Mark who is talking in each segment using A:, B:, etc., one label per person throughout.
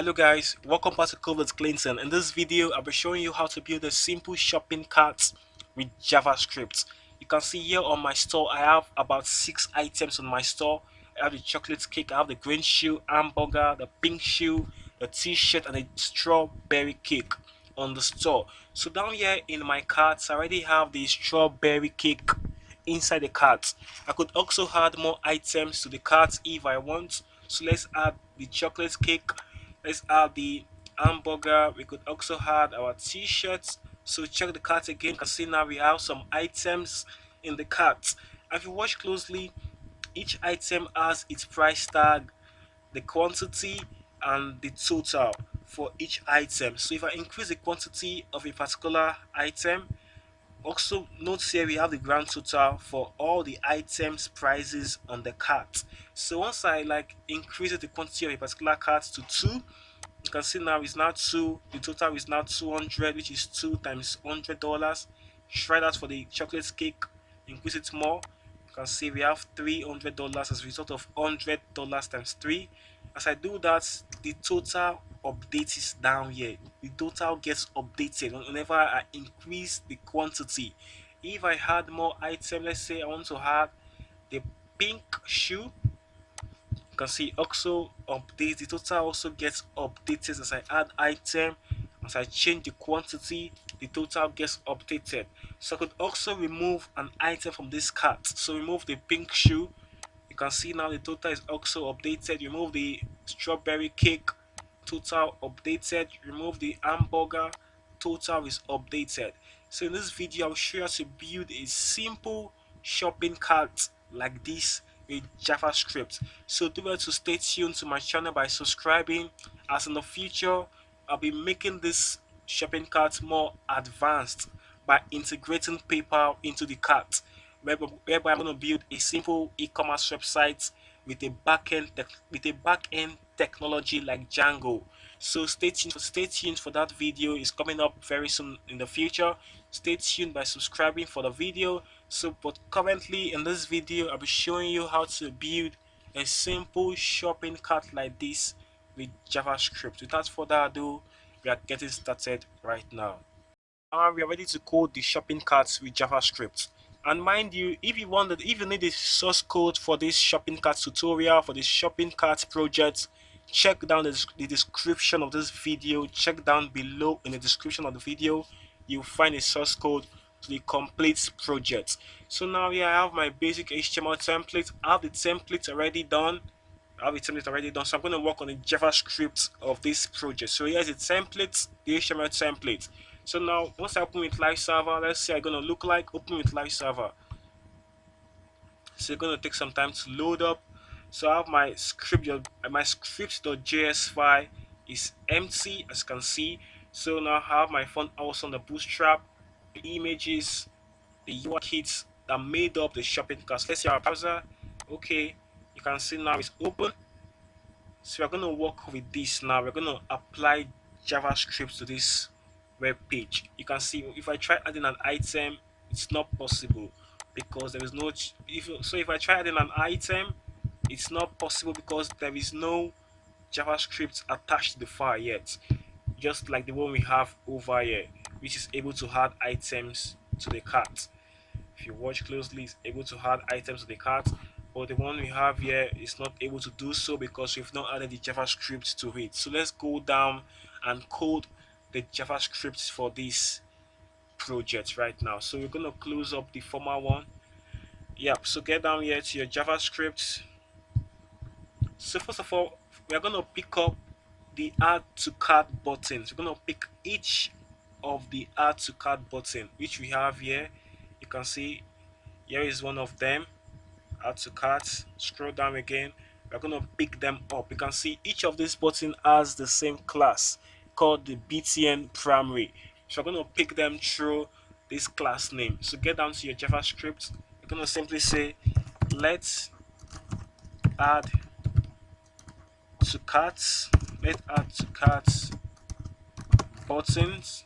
A: Hello guys, welcome back to Clovis Clinton. In this video, I'll be showing you how to build a simple shopping cart with JavaScript. You can see here on my store, I have about 6 items on my store. I have the chocolate cake, I have the green shoe, hamburger, the pink shoe, the t-shirt, and the strawberry cake on the store. So down here in my carts, I already have the strawberry cake inside the cart. I could also add more items to the cart if I want. So let's add the chocolate cake. Let's add the hamburger. We could also add our t-shirts. So check the cart again. You can see now we have some items in the cart. If you watch closely, each item has its price tag, the quantity, and the total for each item. So if I increase the quantity of a particular item, also note here we have the grand total for all the items prices on the cart. So once I increase the quantity of a particular cart to 2, you can see now it's now 2, the total is now 200, which is 2 times $100. Try that for the chocolate cake, increase it more. You can see we have $300 as a result of $100 times 3. As I do that, the total update is down here. The total gets updated whenever I increase the quantity. If I add more item, let's say I want to add the pink shoe, you can see also updates. The total also gets updated as I add item. As I change the quantity, the total gets updated. So I could also remove an item from this cart. So remove the pink shoe. You can see now the total is also updated. Remove the strawberry cake, total updated. Remove the hamburger, total is updated. So in this video, I'll show you how to build a simple shopping cart like this with JavaScript. So do well to stay tuned to my channel by subscribing, as in the future I'll be making this shopping cart more advanced by integrating PayPal into the cart, whereby I'm going to build a simple e-commerce website with a backend technology like Django. So stay tuned for that video. It's coming up very soon in the future. Stay tuned by subscribing for the video. So but currently in this video, I'll be showing you how to build a simple shopping cart like this with JavaScript. Without further ado, we are getting started right now. We are ready to code the shopping carts with JavaScript. And mind you, if you need the source code for this shopping cart tutorial, for this shopping cart project, check down the description of this video. Check down below in the description of the video. You'll find a source code to the complete project. So now here I have my basic HTML template. I have the template already done. So I'm going to work on the JavaScript of this project. So here's the template, the HTML template. So now once I open with live server, let's say I'm going to look like open with live server. So it's going to take some time to load up. So I have my script.js file is empty, as you can see. So now I have my font also on the bootstrap, the images, the UI kits that made up the shopping cart. Let's see our browser. Okay, you can see now it's open. So we're going to work with this now. We're going to apply JavaScript to this web page. You can see if I try adding an item, it's not possible because there is no. If I try adding an item, it's not possible because there is no JavaScript attached to the file yet. Just like the one we have over here, which is able to add items to the cart. If you watch closely, it's able to add items to the cart, but the one we have here is not able to do so because we've not added the JavaScript to it. So let's go down and code the JavaScript for this project right now. So we're going to close up the former one. Yep, so get down here to your JavaScript. So first of all, we're going to pick up the add to cart buttons. We're going to pick each of the add to cart button which we have here. You can see here is one of them, add to cart. Scroll down again, we're going to pick them up. You can see each of these buttons has the same class called the btn primary. So we're going to pick them through this class name. So get down to your JavaScript. You're going to simply say let's add to carts. Let's add to carts buttons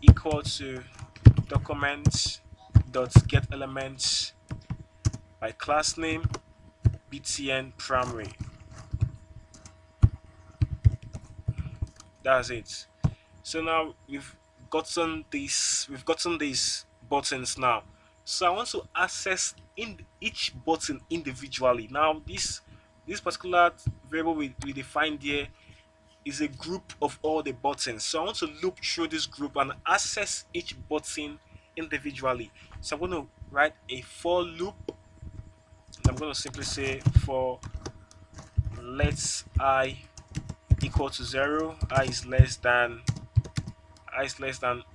A: equal to document dot get elements by class name btn primary. That's it. So now we've gotten these buttons now. So I want to access in each button individually. Now this particular variable we defined here is a group of all the buttons. So I want to loop through this group and access each button individually. So I'm going to write a for loop. And I'm going to simply say for let I equal to 0, I is less than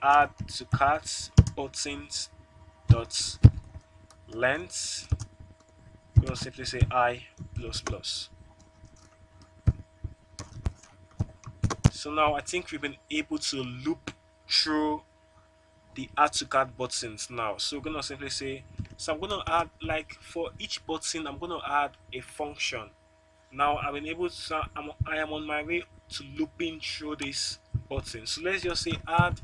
A: add to cart buttons dot length. We'll simply say I plus plus. So now I think we've been able to loop through the add to cart buttons now. So we're gonna simply say, so I'm gonna add, like, for each button I'm gonna add a function. Now I've been able to, I am on my way to looping through this button. So let's just say add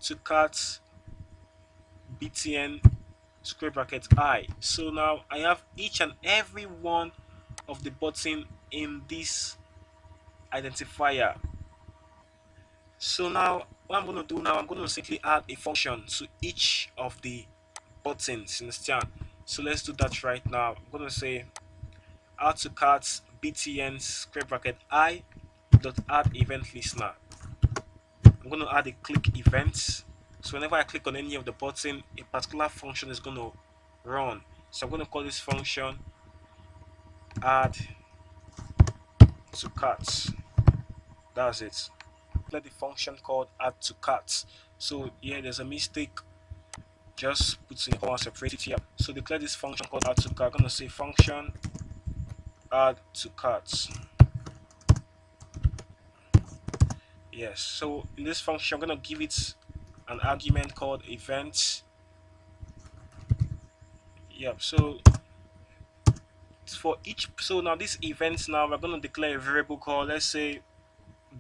A: to cart btn square bracket I. So now I have each and every one of the button in this identifier. So now what I'm going to do now, I'm going to simply add a function to each of the buttons, understand? So let's do that right now. I'm going to say add to cart btn square bracket I dot add event listener. I'm going to add a click event. So whenever I click on any of the button, a particular function is going to run. So I'm going to call this function add to cart. That's it. Let the function called add to cart. So yeah, there's a mistake. Just put in a comma, separate it here. So declare this function called add to cart. I'm gonna say function add to cart. Yes. So in this function, I'm gonna give it an argument called event. Yep. So for each, so now this event, now we're gonna declare a variable called, let's say,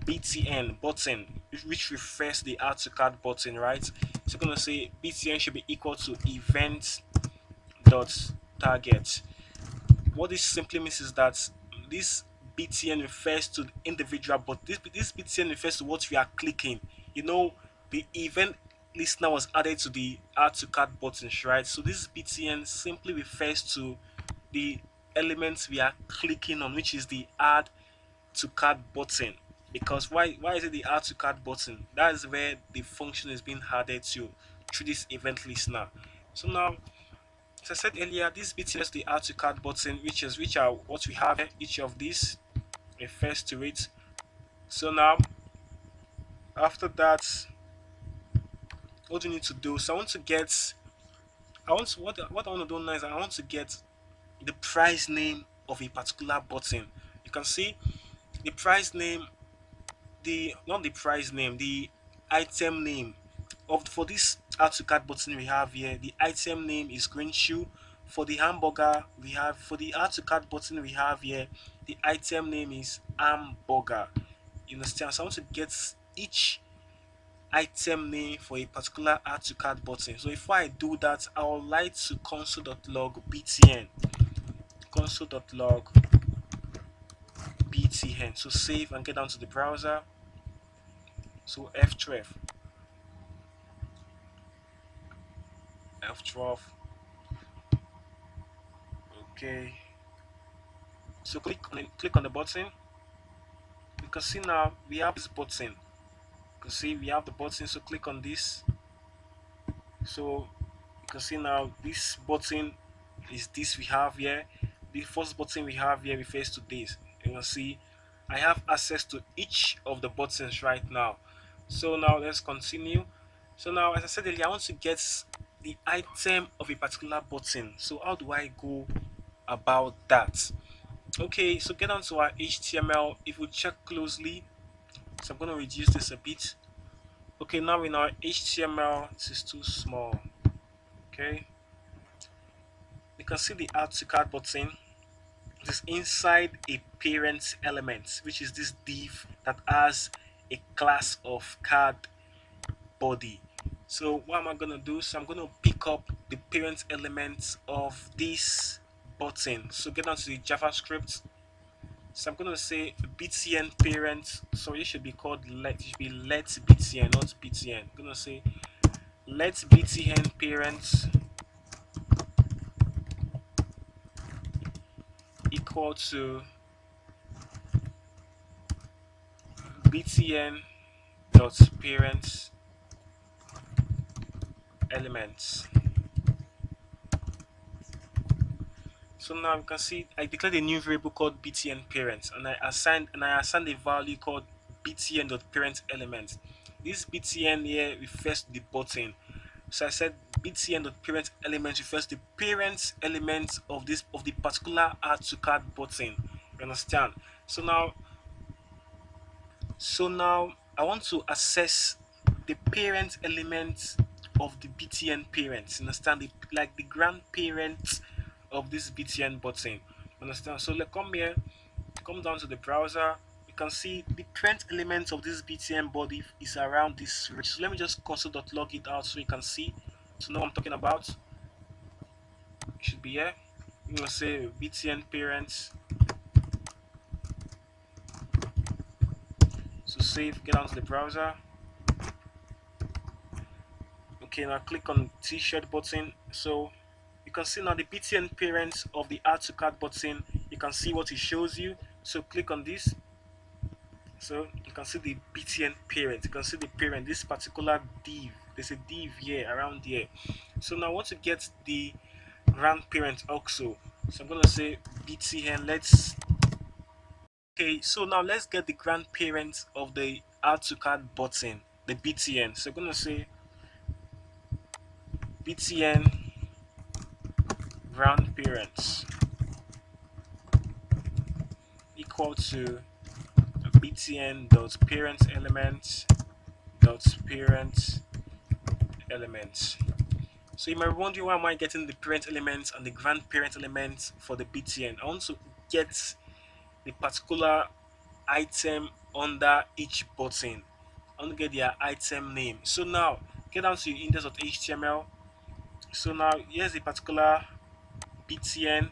A: btn button, which refers the add to cart button, right? So we're gonna say btn should be equal to event dot target. What this simply means is that this btn refers to the individual, but this btn refers to what we are clicking. You know, the event listener was added to the add to cart buttons, right? So this btn simply refers to the elements we are clicking on, which is the add to cart button. Because why is it the add to cart button? That is where the function is being added to through this event listener. So now, as I said earlier, this btn is the add to cart button, which are what we have here. Each of these refers to it. So now, after that, what do you need to do? So I want to get, I want to, what I want to do now is I want to get the price name of a particular button. You can see the price name, the not the price name, the item name of, for this add to cart button we have here. The item name is green shoe. For the hamburger we have, for the add to cart button we have here, the item name is hamburger. You understand? So I want to get each item name for a particular add to cart button. So if I do that, I would like to console.log btn, console.log btn. So save and get down to the browser. So F12. Okay. So click on the button. You can see now we have this button. You can see we have the button. So click on this. So you can see now this button is this we have here. The first button we have here refers to this. You can see I have access to each of the buttons right now. So now let's continue. So now, as I said earlier, I want to get the item of a particular button. So how do I go about that? Okay, so get on to our HTML. If we check closely, so I'm going to reduce this a bit. Okay, now in our HTML, this is too small. Okay, you can see the add to cart button. It is inside a parent element, which is this div that has a class of card body. So what am I going to do? So I'm going to pick up the parent element of this button. So get onto the JavaScript. So I'm gonna say btn parent. So it should be called let. It should be let btn, not btn. I'm gonna say let btn parent equal to btn dot parent elements. So now you can see I declared a new variable called btn parent, and I assigned a value called btn.parent element. This btn here refers to the button. So I said btn.parent element refers to the parent element of the particular add to cart button. You understand? So now I want to access the parent element of the btn parent. Understand? Like the grandparent of this btn button. Understand? So let's come here, come down to the browser. You can see the parent element of this btn body is around this range. So let me just console.log it out so you can see to know what I'm talking about. It should be here. I'm gonna say btn parent. So save, get down to the browser. Okay, now click on t-shirt button. So you can see now the btn parent of the add to cart button. You can see what it shows you. So click on this. So you can see the btn parent. You can see the parent, this particular div. There's a div here around here. So now I want to get the grandparent also. So I'm gonna say btn. Let's Okay, so now let's get the grandparent of the add to cart button, the btn. So I'm gonna say btn grandparents equal to btn dot parent element dot parent element. So you might wonder, why am I getting the parent element and the grandparent element for the btn? I want to get the particular item under each button. I want to get their item name. So now get down to your index.html. So now here's a particular btn,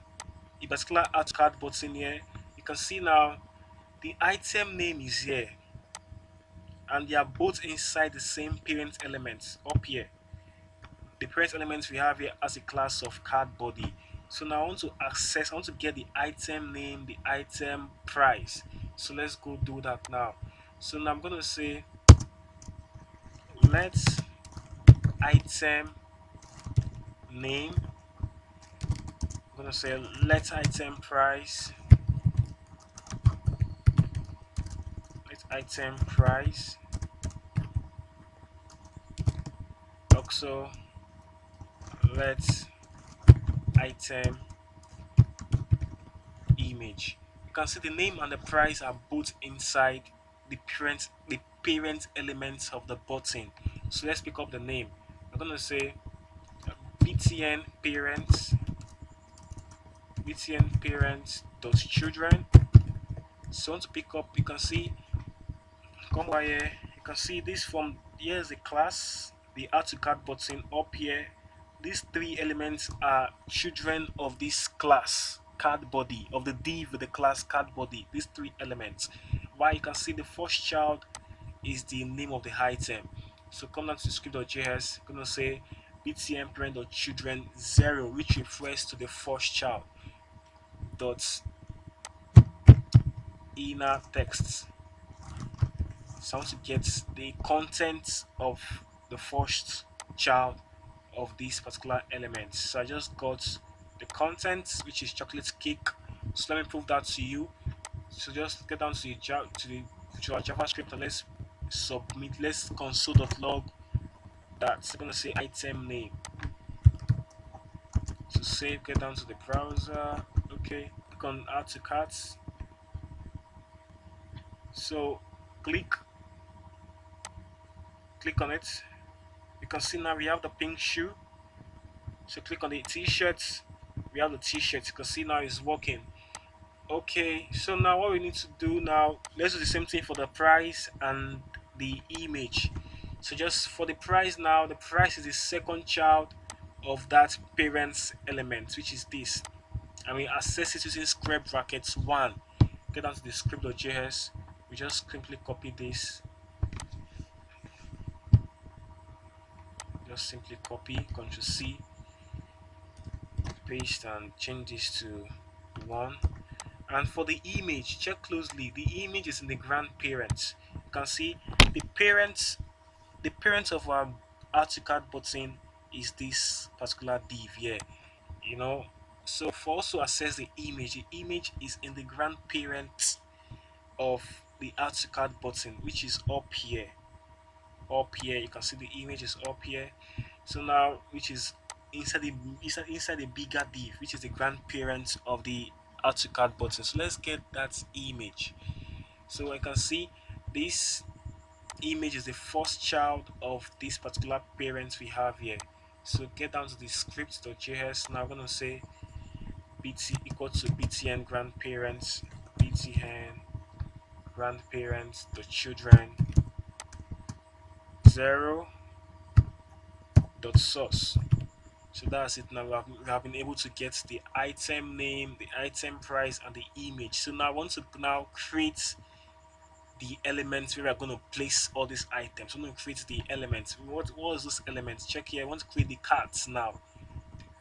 A: a particular add card button here. You can see now the item name is here, and they are both inside the same parent element up here. The parent element we have here as a class of card body. So now I want to get the item name, the item price. So let's go do that now. So now I'm going to say let item name. I'm going to say let item price. Let item price. Also let item image. You can see the name and the price are both inside the parent elements of the button. So let's pick up the name. I'm gonna say btn parents dot children. So I want to pick up, you can see, come over here, you can see this from here's the class, the add to cart button up here. These three elements are children of this class card body, of the div with the class card body. These three elements. Why, you can see the first child is the name of the item. So come down to script.js, gonna say btn parent.children 0, which refers to the first child, dot inner text. So I want to get the content of the first child of this particular element. So I just got the content, which is chocolate cake. So let me prove that to you. So just get down to our JavaScript, and let's submit. Let's console.log that. So I'm gonna say item name. To save, get down to the browser. Okay, click on add to carts. So click on it. You can see now we have the pink shoe. So click on the t-shirts. We have the t-shirts. You can see now it's working. Okay, so now what we need to do now, let's do the same thing for the price and the image. So just for the price now, the price is the second child of that parents element, which is this. And we access it using square brackets 1. get down to the script.js. We just simply copy this, just simply copy, Ctrl C, paste, and change this to 1. And for the image, check closely. The image is in the grandparents. You can see the parents, the parent of our article button is this particular div here. You know, so for also access the image is in the grandparent of the article button, which is up here. Up here, you can see the image is up here. So now, which is inside the bigger div, which is the grandparent of the article button. So let's get that image. So I can see this image is the first child of this particular parent we have here. So get down to the script.js. Now I'm gonna say bt equal to btn grandparents, btn grandparents the children 0 dot source. So that's it. Now we have been able to get the item name, the item price, and the image. So now I want to now create the elements where we are going to place all these items. I'm going to create the elements. What is those elements? Check here. I want to create the cards now.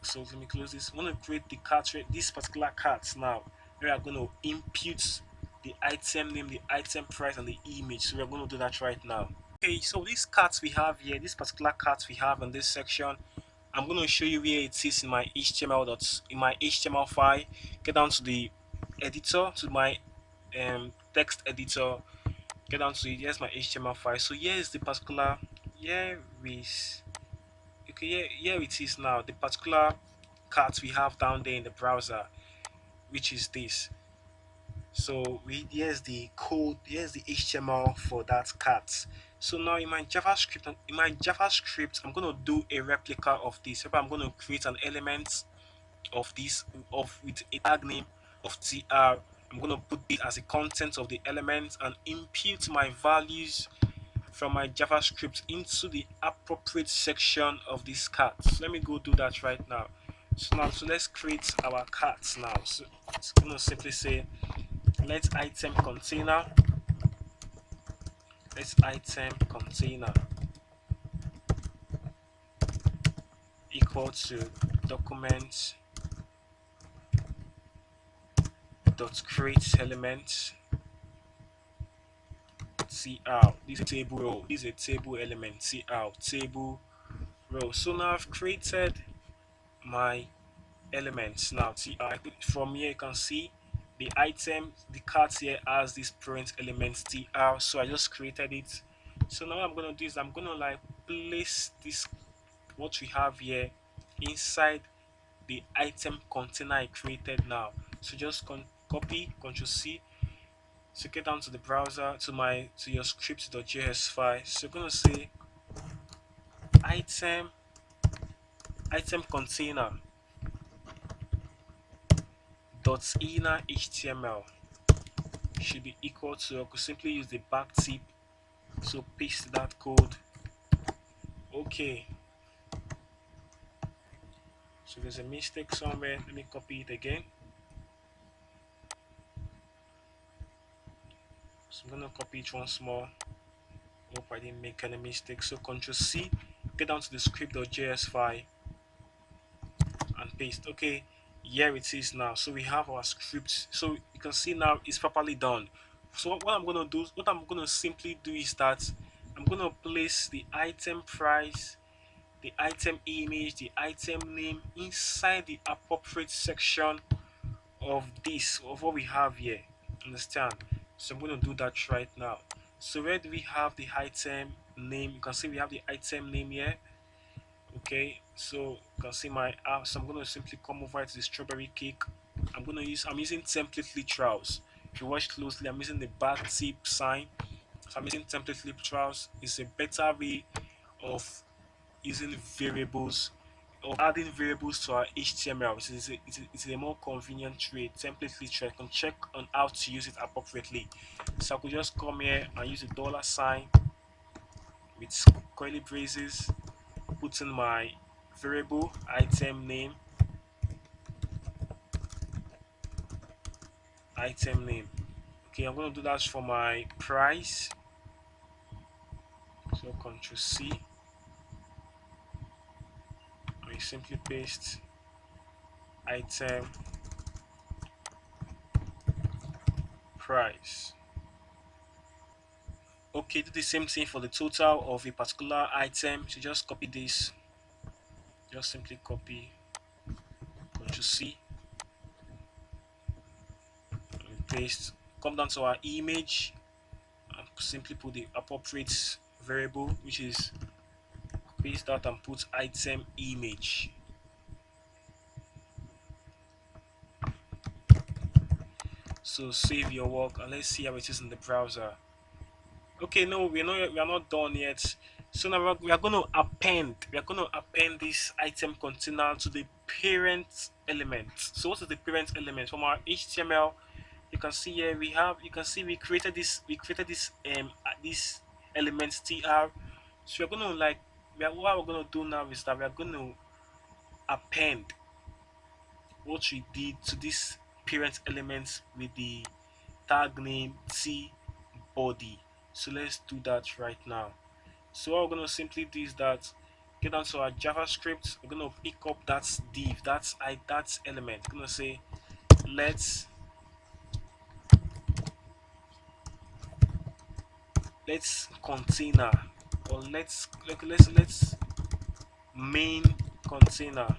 A: So let me close this. I want to create the cards, this particular cards now. We are going to input the item name, the item price, and the image. So we're going to do that right now. Okay, so these cards we have here, this particular cards we have in this section, I'm going to show you where it is in my HTML file. Get down to the editor, to my text editor. Get down to it. Here's my HTML file. So here is the particular, here is, okay, here it is now, the particular cards we have down there in the browser, which is this. So here's the code, here's the HTML for that cards. So now in my JavaScript, I'm going to do a replica of this. So I'm going to create an element of this with a tag name of tr. I'm going to put it as a content of the element and impute my values from my JavaScript into the appropriate section of this cards. Let me go do that right now. So let's create our cards now. So it's going to simply say let item container equal to document dot create element tr. This is a table row. This is a table element tr table row. So now I've created my elements now tr. From here you can see the item, the cart here has this parent element tr. So I just created it. So now what I'm gonna do is I'm gonna like place this what we have here inside the item container I created now. So just copy, Ctrl C. So get down to the browser to your script.js file. So you're gonna say item container dot inner html should be equal to, I could simply use the backtip. So paste that code. Okay. So there's a mistake somewhere. Let me copy it again. So I'm gonna copy it once more. Hope I didn't make any mistakes. So Ctrl C, get down to the script.js file and paste. Okay, here it is now. So we have our script. So you can see now it's properly done. So what I'm gonna simply do is that I'm gonna place the item price, the item image, the item name inside the appropriate section of what we have here. Understand? So I'm going to do that right now. So where do we have the item name? You can see we have the item name here. Okay, so you can see my app. So I'm going to simply come over to the strawberry cake. I'm using template literals. If you watch closely, I'm using the backtip sign. So I'm using template literals. It's a better way of using variables or adding variables to our HTML. It's a more convenient way. Template literal, I can check on how to use it appropriately. So I could just come here and use a dollar sign with curly braces, put in my variable item name, Okay, I'm going to do that for my price. So Control C. I simply paste item price. Okay, do the same thing for the total of a particular item. So just copy this. Just simply copy, Control C, and paste. Come down to our image and simply put the appropriate variable, which is paste that and put item image. So save your work and let's see how it is in the browser. Okay, no, we are not done yet. So now we are going to append this item container to the parent element. So what is the parent element? From our HTML, you can see here we created this element tr. So we're going to what we're going to do now is that we are going to append what we did to this parent element with the tag name t body. So let's do that right now. So what we're going to simply do is that get down to our JavaScript. We're going to pick up that div, that element. We're going to say let's container, or let's main container.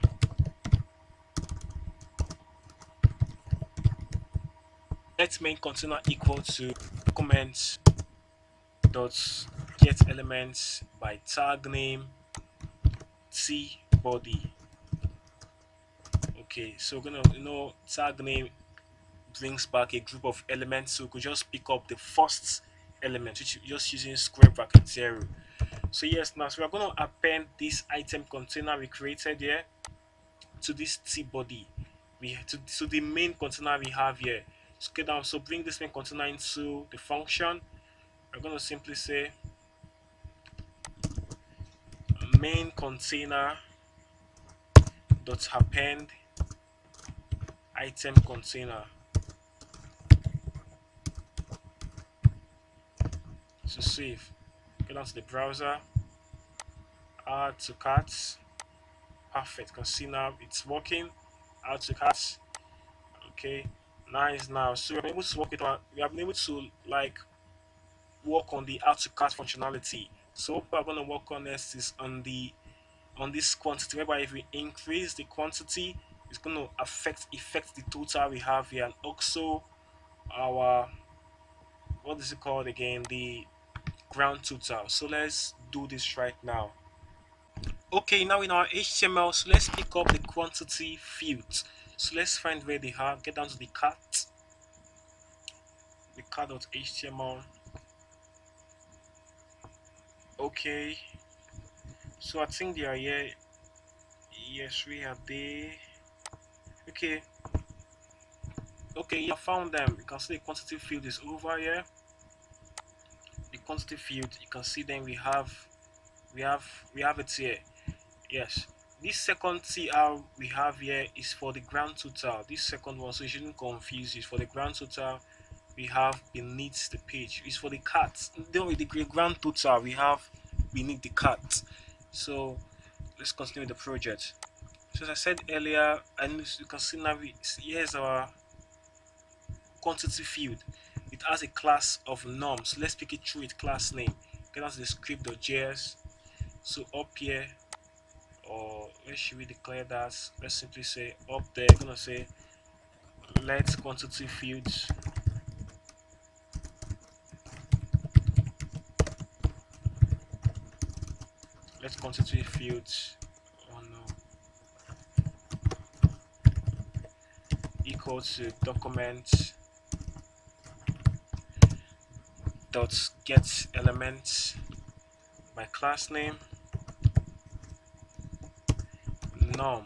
A: Let main container equal to document dot get elements by tag name t body. Okay, so we're gonna tag name brings back a group of elements, so we could just pick up the first element, which is just using square bracket 0. So yes, now so we're going to append this item container we created here to this t body, to the main container we have here. So, down, so bring this main container into the function. We're going to simply say main container dot append item container. So save. Go down to the browser, add to carts. Perfect. You can see now it's working. Add to carts. Okay, nice. Now so we're able to work with we have been able to work on the add to cart functionality. So what we're going to work on next is on this quantity, whereby if we increase the quantity, it's going to affect the total we have here, and also our, what is it called again, the ground total. So let's do this right now. Okay, now in our HTML, so let's pick up the quantity fields. So let's find where they are. Get down to the cart.html. Okay, so I think they are here. Yes, we are there. Okay, I found them. You can see the quantity field is over here. The quantity field, you can see them. We have it here. Yes, this second tr we have here is for the ground total. This second one, so you shouldn't confuse it. For the ground total we have beneath the page, is for the cart. Then with the ground total we have beneath the cart. So let's continue with the project. So as I said earlier, and you can see now, here's our quantity field. It has a class of num. So let's pick it through its class name. Get us the script.js. So up here, or where should we declare that? Let's simply say up there, we're gonna say let quantity fields oh no, equal to document dot get elements by class name num.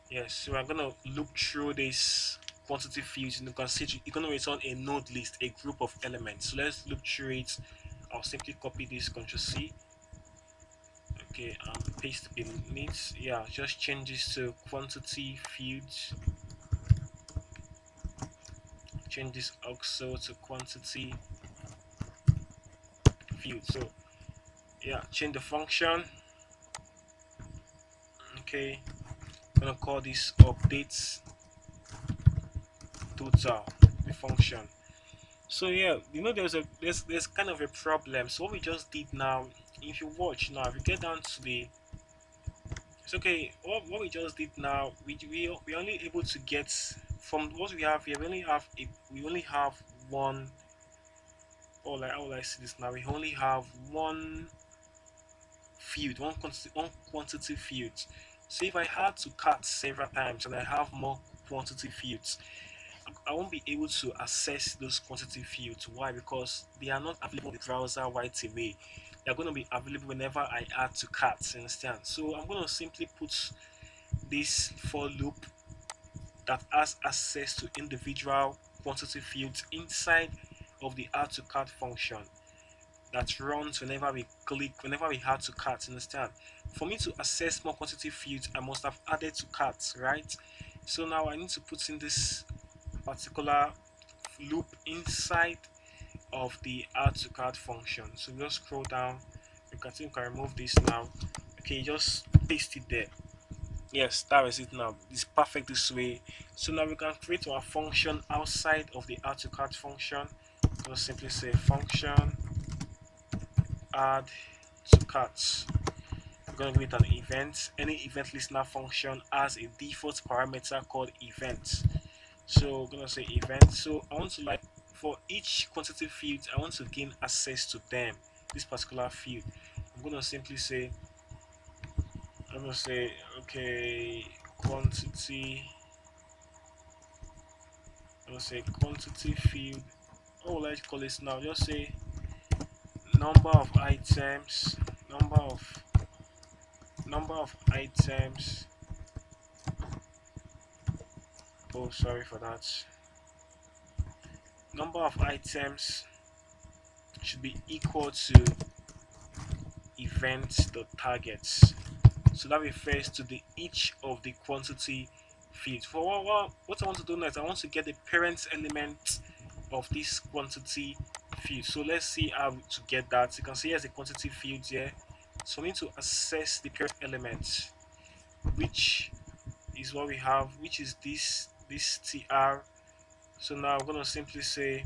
A: Yes, so I'm gonna look through this quantity fields, and you can see you're gonna return a node list, a group of elements. So let's look through it. I'll simply copy this, Ctrl C. Okay, paste beneath. Yeah, just change this to quantity fields change this also to quantity field. So yeah, change the function. Okay, I'm gonna call this updates total, the function. So yeah, there's kind of a problem. So what we just did now, if you watch now, if you get down to the, it's okay. What we just did now, we only able to get from what we have here. We only have one. Or like how will I see this now? We only have one field, one quantity field. So if I had to cut several times and I have more quantity fields, I won't be able to access those quantity fields. Why? Because they are not available in the browser right away. They're going to be available whenever I add to carts, understand? So I'm going to simply put this for loop that has access to individual quantity fields inside of the add to cart function that runs whenever we add to cart, understand? For me to access more quantity fields, I must have added to carts, right? So now I need to put in this particular loop inside of the add to cart function. So just scroll down, you can remove this now. Okay, just paste it there. Yes, that is it now. It's perfect this way. So now we can create our function outside of the add to cart function. Just simply say function add to carts. We're going to create an event. Any event listener function has a default parameter called event. So we're going to say event. So I want to, like, for each quantity field, I want to gain access to them, this particular field. I'm going to simply say, I'm going to say, okay, quantity, I'm going to say quantity field. Oh, let's call this now. Just say number of items, number of items. Oh, sorry for that. Number of items should be equal to event.targets. So that refers to the each of the quantity fields. For what I want to do next, I want to get the parent element of this quantity field. So let's see how to get that. You can see here's a quantity field here. So we need to access the parent element, which is what we have, which is this tr. So now I'm going to simply say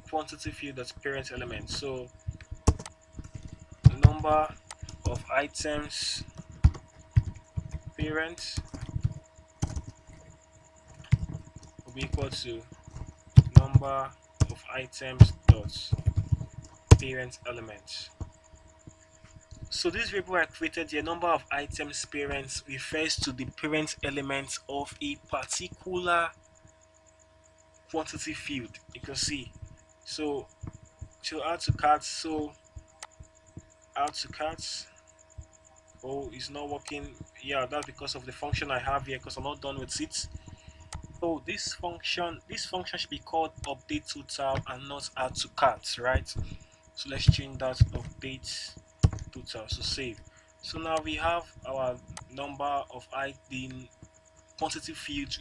A: quantity field that's parent element. So number of items parent will be equal to number of items dot parent element. So this variable I created here, number of items parents, refers to the parent element of a particular quantity field. You can see. So to add to carts, so add to carts. Oh, it's not working. Yeah, that's because of the function I have here, because I'm not done with it. So this function should be called update total and not add to carts, right? So let's change that update total. So save. So now we have our number of the quantity field,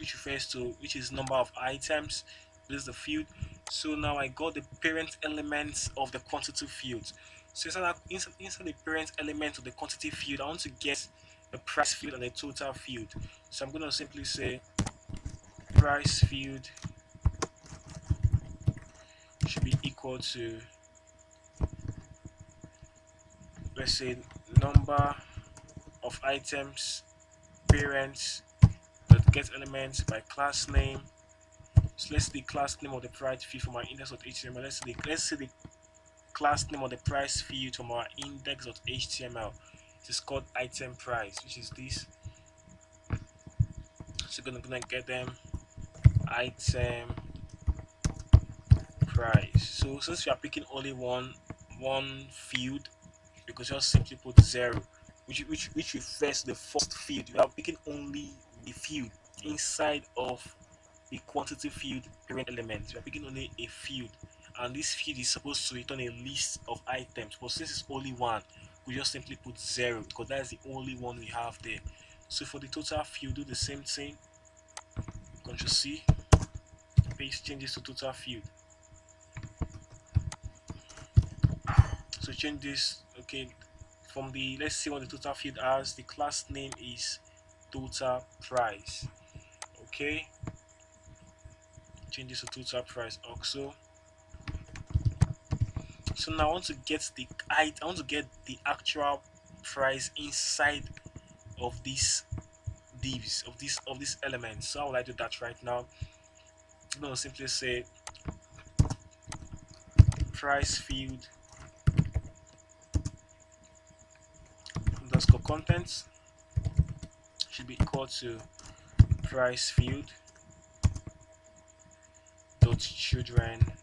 A: which is number of items. This is the field. So now I got the parent elements of the quantity field. So inside the parent element of the quantity field, I want to get the price field and the total field. So I'm going to simply say price field should be equal to, let's say, number of items parents that get elements by class name. So let's see the class name of the price field from our index.html. Let's see the class name of the price field from our index.html. It is called item price, which is this. So we're gonna get them item price. So since we are picking only one field, we could just simply put 0, which refers to the first field. We are picking only the field inside of the quantity field parent element. We are picking only a field, and this field is supposed to return a list of items, but since it's only one, we just simply put 0 because that is the only one we have there. So for the total field, do the same thing. Control C, paste, change this to total field. So change this. Okay, from the, let's see what the total field has. The class name is total price. Okay, change this to total price also. So now I want to get the I want to get the actual price inside of these divs, of this element. So how will I do that right now? I'm going to simply say price field underscore contents should be equal to price field dot children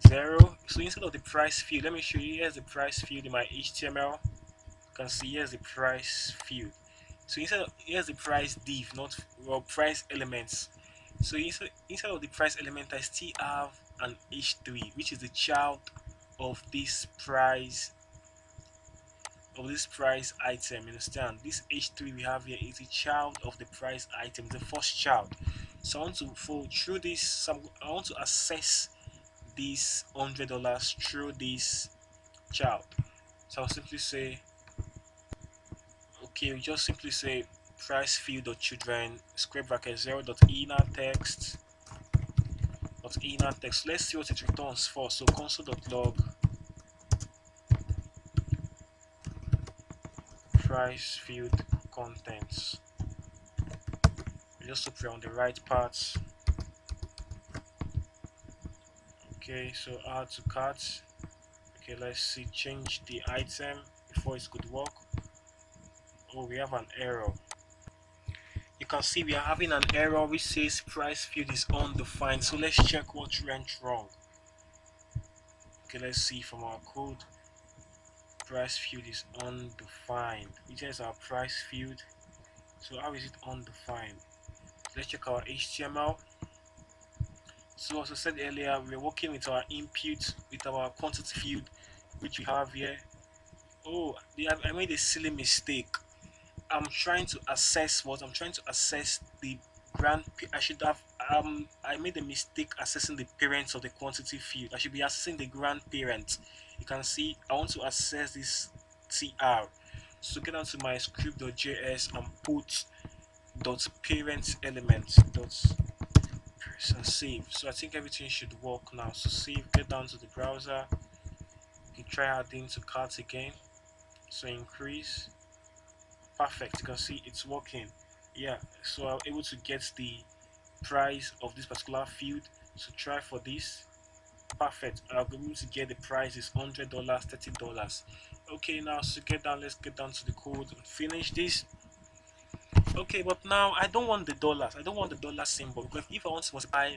A: 0. So instead of the price field, let me show you. Here's the price field in my HTML. You can see here's the price field. So here's the price div, not, well, price elements. So instead of the price element, I still have an h3, which is the child of this price item. You understand? This h3 we have here is a child of the price item, the first child. So I want to follow through this. I want to access this $100 through this child. So I'll simply say, okay, we just simply say price field dot children square bracket 0 dot inner text dot inner text. Let's see what it returns for. So console.log price field contents. Just to put on the right parts. Okay, so add to cart. Okay, let's see, change the item before it could work. Oh, we have an error. You can see we are having an error which says price field is undefined. So let's check what went wrong. Okay, let's see from our code. Price field is undefined. Which is our price field. So how is it undefined? Let's check our HTML. So as I said earlier, we're working with our input, with our quantity field, which we have here. Oh, I made a silly mistake. I'm trying to assess the I should have I made a mistake assessing the parents of the quantity field. I should be assessing the grandparent. You can see I want to assess this tr. So get onto my script.js and put dot parent element dot press and save. So I think everything should work now. So save, get down to the browser, you try adding to cart again. So increase. Perfect, you can see it's working. Yeah, so I'm able to get the price of this particular field. So try for this. Perfect, I'll be able to get the price is $100, $30. Okay, now so let's get down to the code and finish this. Okay, but now I don't want the dollars. I don't want the dollar symbol, because if I want to multiply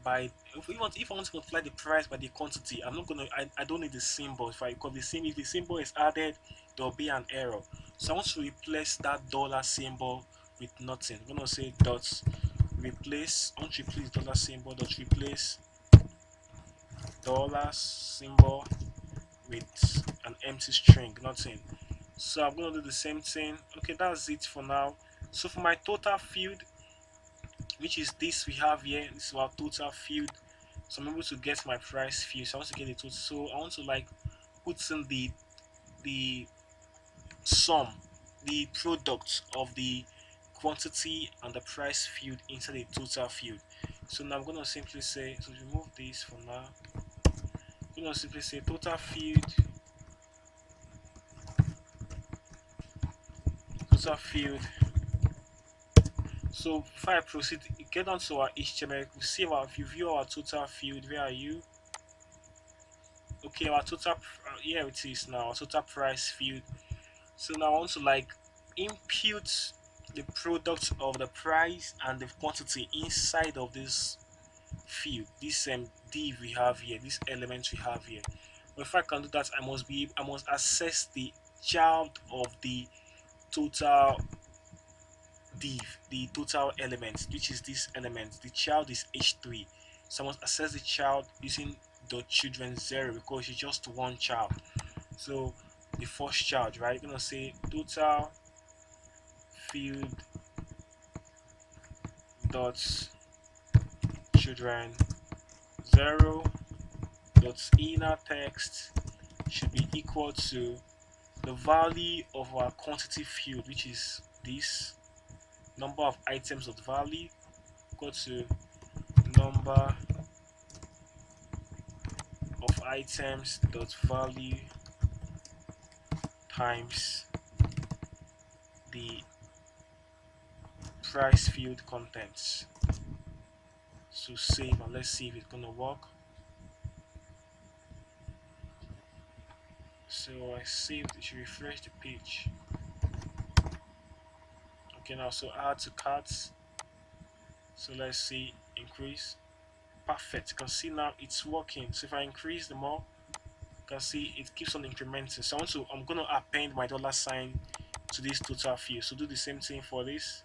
A: by if I want to multiply the price by the quantity, I'm not gonna I don't need the symbol. Because if the symbol is added, there'll be an error. So I want to replace that dollar symbol with nothing. I'm gonna say dot replace. I want to replace dollar symbol dot replace dollar symbol with an empty string, nothing. So I'm gonna do the same thing. Okay, that's it for now. So for my total field, which is this we have here, this is our total field. So I'm able to get my price field. So I want to get the total. So I want to like put in the sum, the product of the quantity and the price field inside the total field. So now I'm gonna simply say, so remove this for now. I'm gonna simply say total field. So before I proceed, get onto our HTML. We see our view our total field. Where are you? Okay, our total here it is now, our total price field. So now I want to like impute the product of the price and the quantity inside of this field, this div we have here, this element we have here. But if I can do that, I must access the child of the total div, the total element, which is this element. The child is h3. So I must access the child using dot children 0, because it's just one child. So the first child, right? You're gonna say total field dot children 0 dot inner text should be equal to the value of our quantity field, which is this number of items dot value, equal to number of items dot value times the price field contents. So save and let's see if it's gonna work. So I saved, it should refresh the page. Okay, now so add to carts. So let's see, increase. Perfect. You can see now it's working. So if I increase the more, you can see it keeps on incrementing. So I'm gonna append my dollar sign to this total field. So do the same thing for this.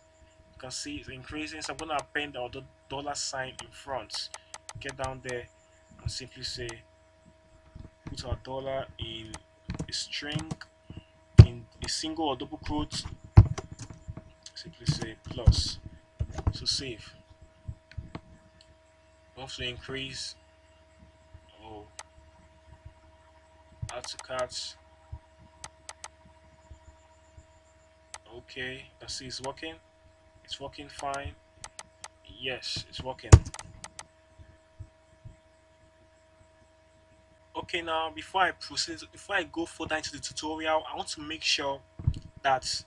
A: You can see it's increasing. So I'm gonna append our dollar sign in front. Get down there and simply say put our dollar in a string, in a single or double quote. Simply say plus. So save. Want to increase, oh, add to carts. Okay, you can see it's working. It's working fine. Yes, it's working. Okay, now before I proceed, before I go further into the tutorial, I want to make sure that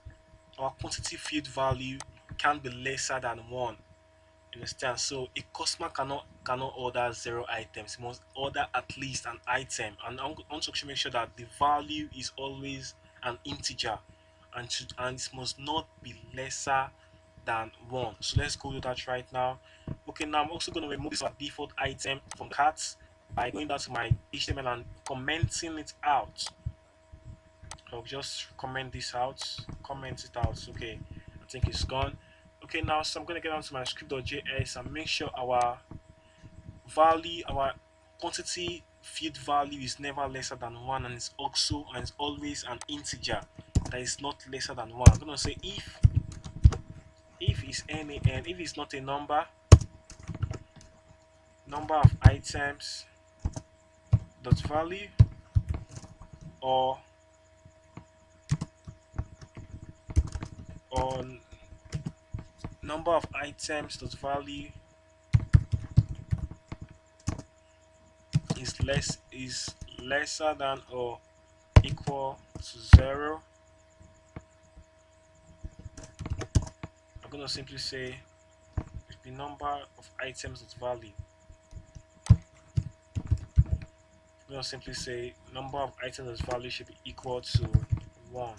A: our quantity field value can be lesser than 1. Understand? So a customer cannot order 0 items. He must order at least an item, and I want to make sure that the value is always an integer, and it must not be lesser than 1. So let's go to that right now. Okay, now I'm also going to remove this default item from carts by going down to my HTML and commenting it out. I'll just comment this out, comment it out. Okay, I think it's gone. Okay, now so I'm going to get onto my script.js and make sure our value, our quantity field value is never lesser than 1, and it's also and it's always an integer that is not lesser than 1. I'm going to say if is any, and if it's not a number of items dot value, or on number of items dot value is lesser than or equal to 0, I'm going to simply say the number of items dot value. I'm going to simply say number of items dot value should be equal to 1.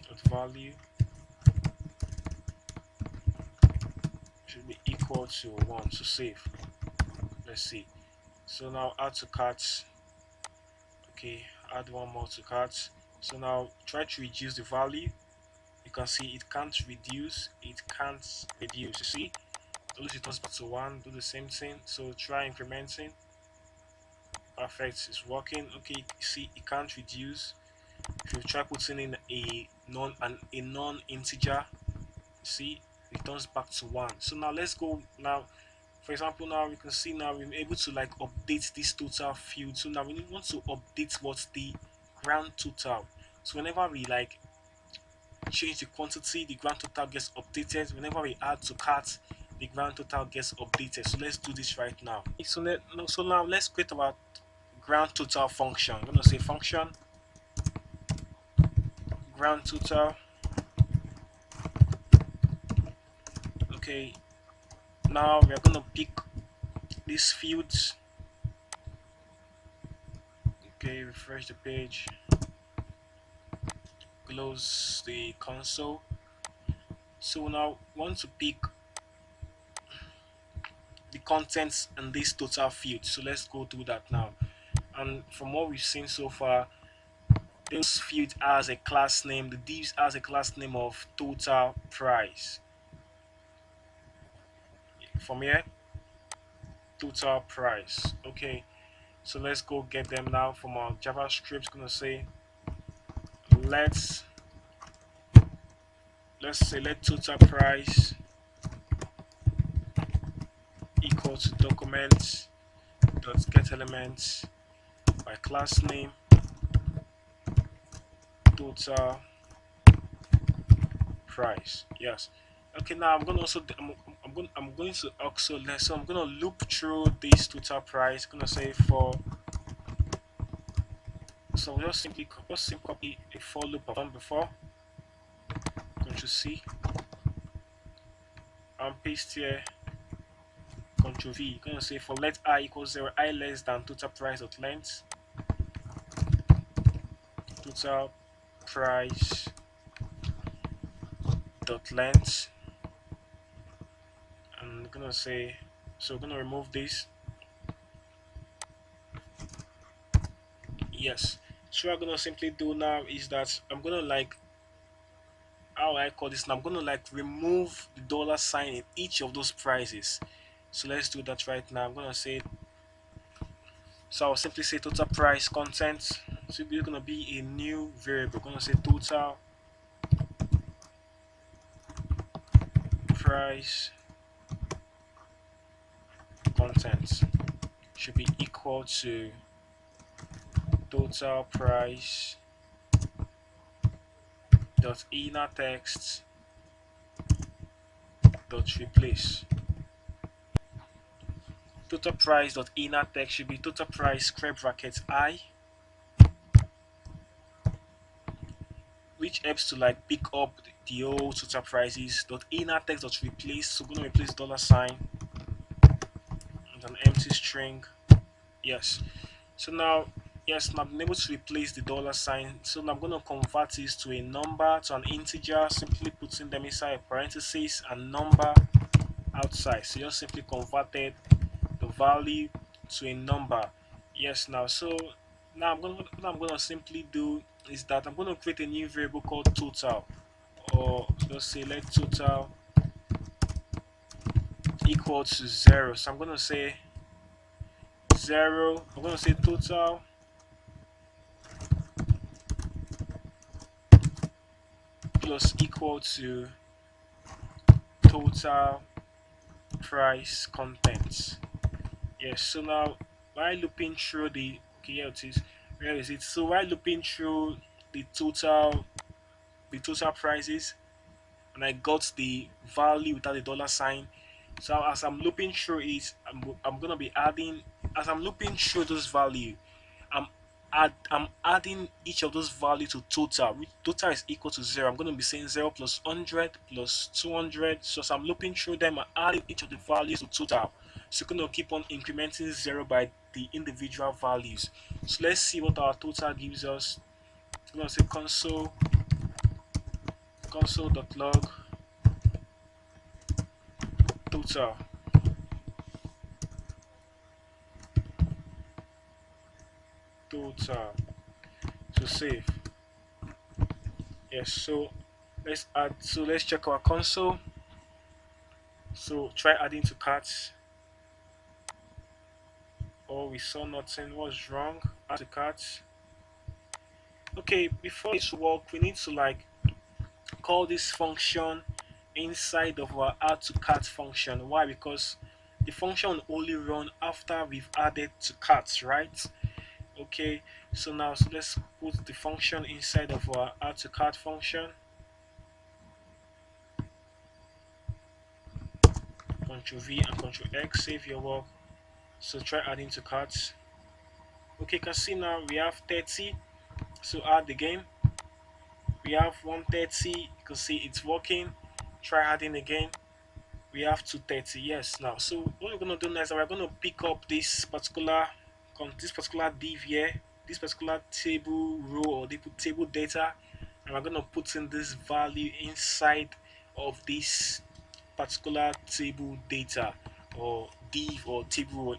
A: Dot value should be equal to 1. So save. Let's see. So now add to carts. Okay, add one more to carts. So now try to reduce the value. You can see it can't reduce. You see, those it back to 1. Do the same thing. So try incrementing. Perfect, it's working. Okay, you see it can't reduce. If you try putting in a non-integer, see it turns back to 1. So now let's go now. For example, now we can see now we're able to like update this total field. So now we want to update what's the grand total. So whenever we like change the quantity, the grand total gets updated. Whenever we add to cart, the grand total gets updated. So let's do this right now. So now let's create our grand total function. I'm gonna say function grand total. Okay, now we are gonna pick these fields. Okay, refresh the page, close the console. So now we want to pick the contents in this total field. So let's go through that now. And from what we've seen so far, this field has a class name. The divs has a class name of total price. From here, total price. Okay, so let's go get them now from our JavaScript. Gonna say let's let's select total price equal to document dot get elements by class name total price. Yes. Okay, now I'm going to also I'm going to also so I'm going to loop through this total price. I'm going to say for, so we'll just simply copy a for loop I've done before. Control C and paste here. Control V. Going to say for let I equals 0, I less than total price dot length, total price dot length, and I'm gonna say, so we're gonna remove this. Yes. So what I'm gonna simply do now is that I'm gonna like, how I call this now, I'm gonna like remove the dollar sign in each of those prices. So let's do that right now. I'm gonna say, so I'll simply say total price content. So it's gonna be a new variable. I'm gonna say total price content should be equal to total price dot inner text dot replace. Total price dot inner text should be total price square bracket I, which helps to like pick up the old total prices. Dot inner text dot replace, so we're gonna replace dollar sign and an empty string. Yes. So now, yes, now I'm able to replace the dollar sign. So now I'm gonna convert this to a number, to an integer, simply putting them inside a parenthesis and number outside. So just simply converted the value to a number. Yes. Now, so now I'm gonna simply do is that I'm gonna create a new variable called total, or just say let total equal to 0. So I'm gonna say 0. I'm gonna say total plus equal to total price contents. Yes. So now while looping through the, okay, here it is. Where is it? So while looping through the total prices, and I got the value without the dollar sign. So as I'm looping through it, I'm gonna be adding, as I'm looping through those value, I'm I'm adding each of those value to total. Which total is equal to 0. I'm gonna be saying 0 plus 100 plus 200. So as I'm looping through them, I'm adding each of the values to total. So we're gonna keep on incrementing 0 by the individual values. So let's see what our total gives us. I'm gonna say console.log total total to save. Yes. So let's add, so let's check our console. So try adding to carts. Oh, we saw nothing. What's wrong? Add to carts. Okay, before this work, we need to like call this function inside of our add to cart function. Why? Because the function will only run after we've added to carts, right? Okay, so now, so let's put the function inside of our add to cart function. Ctrl V and Ctrl X, save your work. So try adding to carts. Okay, you can see now we have 30. So add again. We have 130. You can see it's working. Try adding again. We have 230. Yes. Now, so what we're gonna do next is we're gonna pick up this particular div here, this particular table row or the table data, and we're gonna put in this value inside of this particular table data or div or table.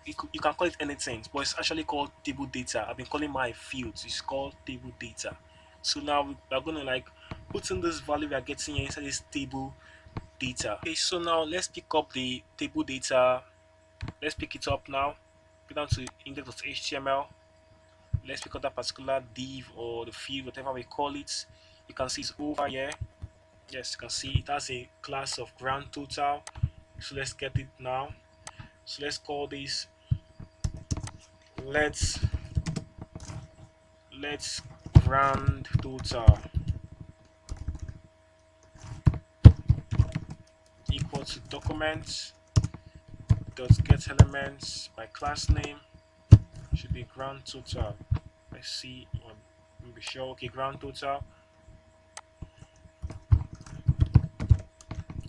A: You can call it anything, but it's actually called table data. I've been calling my fields. It's called table data. So now we're gonna like put in this value we are getting here inside this table data. Okay, so now let's pick up the table data. Let's pick it up now. Go down to index.html. Let's pick up that particular div or the field, whatever we call it. You can see it's over here. Yes, you can see it has a class of grand total. So let's get it now. So let's call this let's let's grand total equal to document dot get elements by class name should be grand total. Let's see. Let me be sure. Okay, grand total.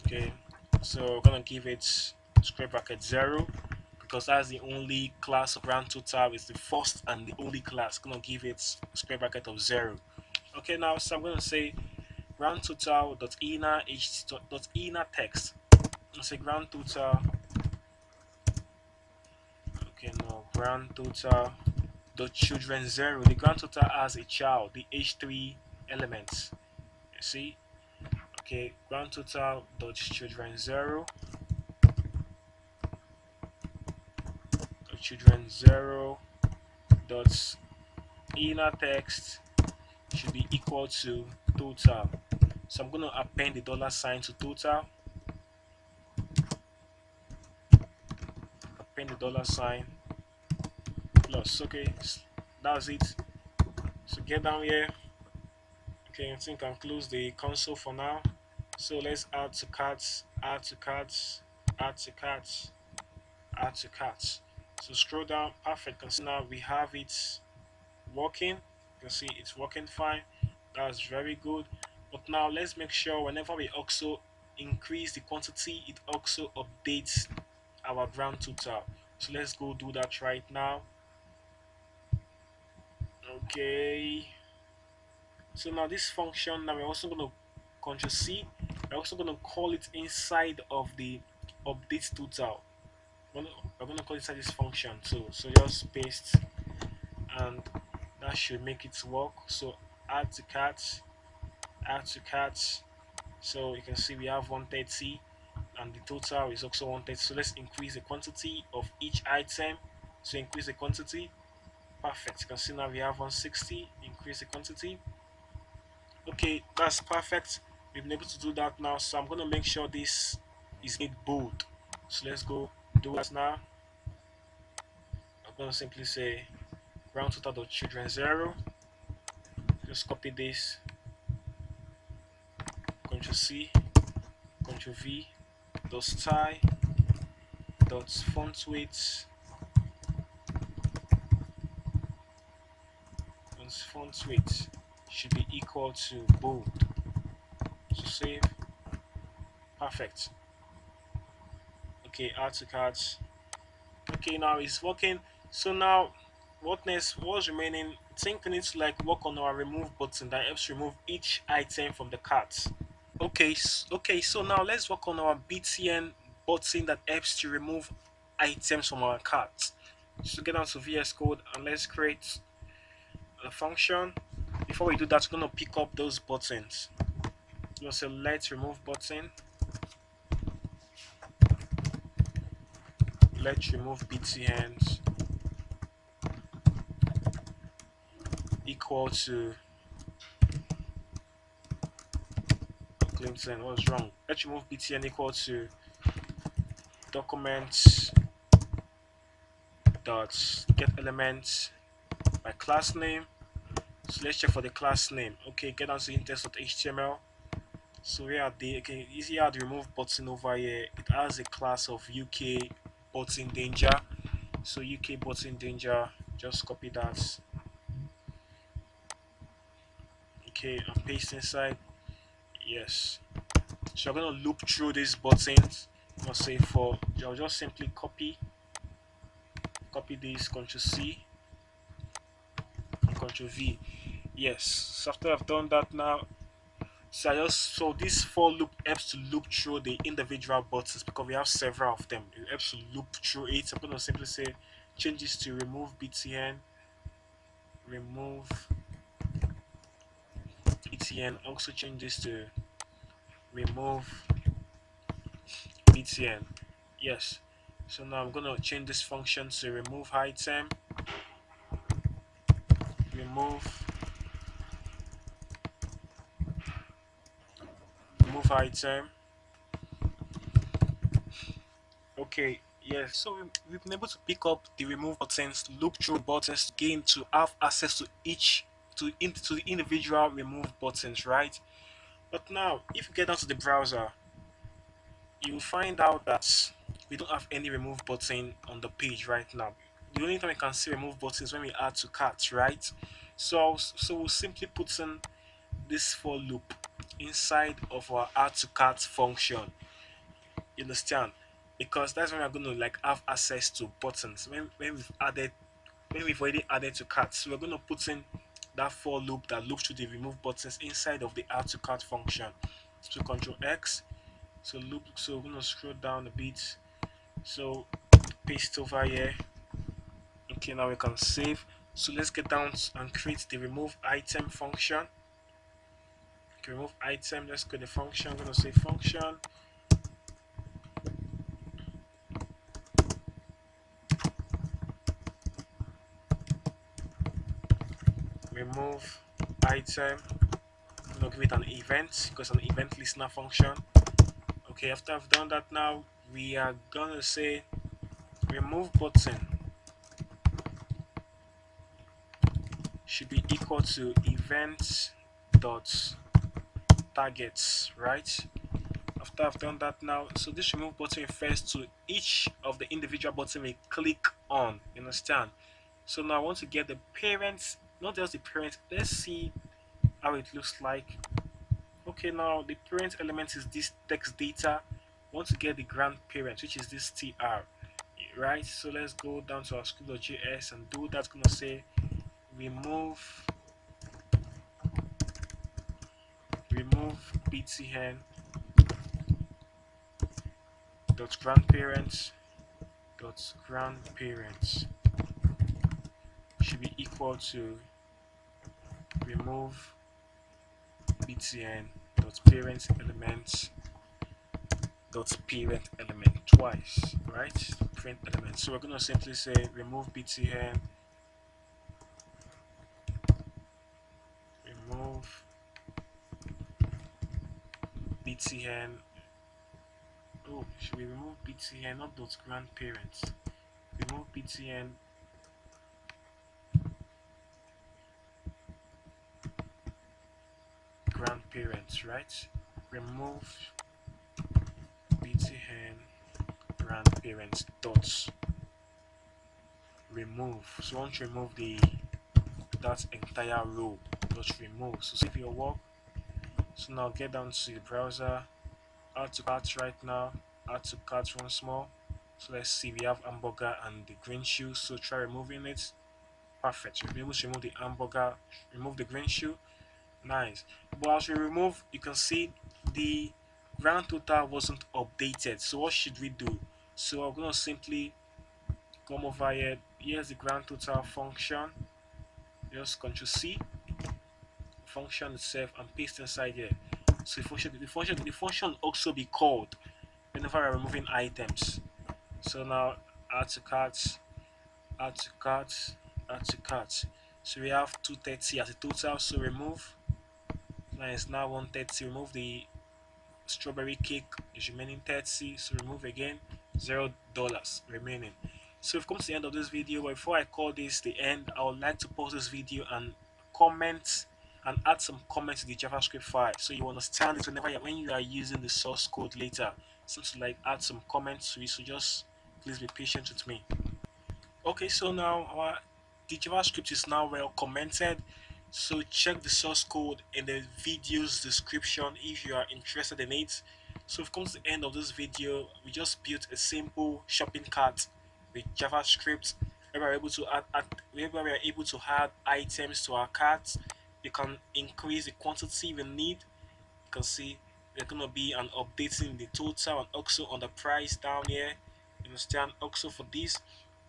A: Okay, so we're gonna give it square bracket 0 because that's the only class of grand total. Is the first and the only class. Gonna give it square bracket of 0. Okay, now so I'm gonna say grand total dot inner h dot inner text. Let's say grand total. Okay, no grand total dot children 0. The grand total has a child, the h3 elements. You see. Okay, grand total dot children 0 dot children 0 dot inner text should be equal to total. So I'm going to append the dollar sign to total. Append the dollar sign plus. Okay, that's it. So get down here. Okay, I think I can close the console for now. So let's add to carts, add to carts, add to carts, add to carts. So scroll down. Perfect. You can see now we have it working. You can see it's working fine. That's very good. But now let's make sure whenever we also increase the quantity, it also updates our grand total. So let's go do that right now. Okay. So now this function, now we're also going to Control C. We're also going to call it inside of the update total. We're going to call it inside this function too. So just paste and that should make it work. So add to cart, add to cart. So you can see we have 130 and the total is also 130. So let's increase the quantity of each item. So increase the quantity. Perfect. You can see now we have 160. Increase the quantity. Okay, that's perfect. We've been able to do that now. So I'm going to make sure this is made bold. So let's go do that now. I'm going to simply say round total of children 0. Just copy this. Ctrl C, Ctrl V, dot style, dot font weight, and font weight should be equal to bold. So save. Perfect. Okay, add to cards. Okay, now it's working. So now what next? What's remaining? I think we need to like work on our remove button that helps remove each item from the cart. Okay, okay, so now let's work on our BTN button that helps to remove items from our cart. So get down to VS Code and let's create a function. Before we do that, we're going to pick up those buttons. We're going to say let remove button. Let remove BTNs equal to Clinton. What's wrong? Let remove BTN equal to documents dot get elements by class name. So let's check for the class name. Okay, get down to index.html. So we are the okay, easy add remove button over here. It has a class of UK button danger. So UK button danger, just copy that. Okay, and paste inside. Yes. So I'm gonna loop through these buttons. I'm gonna say for I'll just simply copy this, Ctrl C and Ctrl V. Yes. So after I've done that now, so this for loop helps to loop through the individual buttons because we have several of them. It helps to loop through it. I'm gonna simply say change this to remove BTN, remove BTN. Also change this to remove BTN. Yes. So now I'm gonna change this function to remove item, remove remove item. Okay, yes. So we've been able to pick up the remove buttons, to look through buttons, to gain to have access to each to the individual remove buttons, right? But now, if you get down to the browser, you will find out that we don't have any remove button on the page right now. The only time we can see remove buttons when we add to cart, right? So we'll simply put in this for loop inside of our add to cart function. You understand? Because that's when we're going to like have access to buttons when we've already added to cart. So we're going to put in that for loop that loops to the remove buttons inside of the add to cart function. So Control X. So loop. So we're going to scroll down a bit. So paste over here. Okay, now we can save. So let's get down and create the remove item function. Okay, remove item. Let's create the function. I'm going to say function remove item. I'm going to give it an event because an event listener function. Okay, after I've done that now, we are going to say remove button should be equal to event dot targets, right? After I've done that now, so this remove button refers to each of the individual button we click on. You understand? So now I want to get the parents, not just the parent. Let's see how it looks like. Okay, now the parent element is this text data. I want to get the grandparent, which is this tr, right? So let's go down to our script.js and do that. Gonna say remove btn dot grandparents should be equal to remove btn dot parent element dot parent element twice, right? Print element. So we're gonna simply say remove btn remove btn. Oh, should we remove btn, not dot grandparents? Remove btn grandparents, right? Remove btn grandparents dot remove. So once you remove the that entire row, just remove. So save your work. So now get down to the browser, add to cart right now, add to cart once more. So let's see, we have hamburger and the green shoe. So try removing it. Perfect. You'll be able to remove the hamburger, remove the green shoe. Nice. But as we remove, you can see the grand total wasn't updated. So what should we do? So I'm gonna simply come over here. Here's the grand total function. Just Control C, function itself, and paste inside here. So the function also be called whenever we're removing items. So now add to cart, add to cart, add to cart. So we have 230 as a total. So remove. Now it's now 130. Remove the strawberry cake is remaining 30, so remove again $0 remaining. So we've come to the end of this video, but before I call this the end, I would like to pause this video and comment and add some comments to the JavaScript file so you understand it when you are using the source code later. Something like add some comments to it, so just please be patient with me. Okay, so now the JavaScript is now well commented. So check the source code in the video's description if you are interested in it. So we've come to the end of this video. We just built a simple shopping cart with JavaScript where we're able to add items to our cart. You can increase the quantity we need. You can see there's gonna be an updating the total and also on the price down here. You understand? Also for this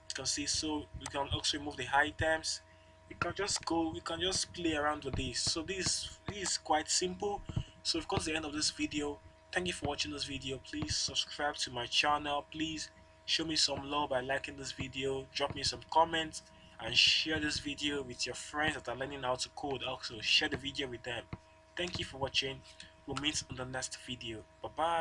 A: you can see, so we can also remove the items. We can just play around with this. So this is quite simple. So we've got to the end of this video. Thank you for watching this video. Please subscribe to my channel. Please show me some love by liking this video, drop me some comments, and share this video with your friends that are learning how to code. Also share the video with them. Thank you for watching. We'll meet in the next video. Bye bye.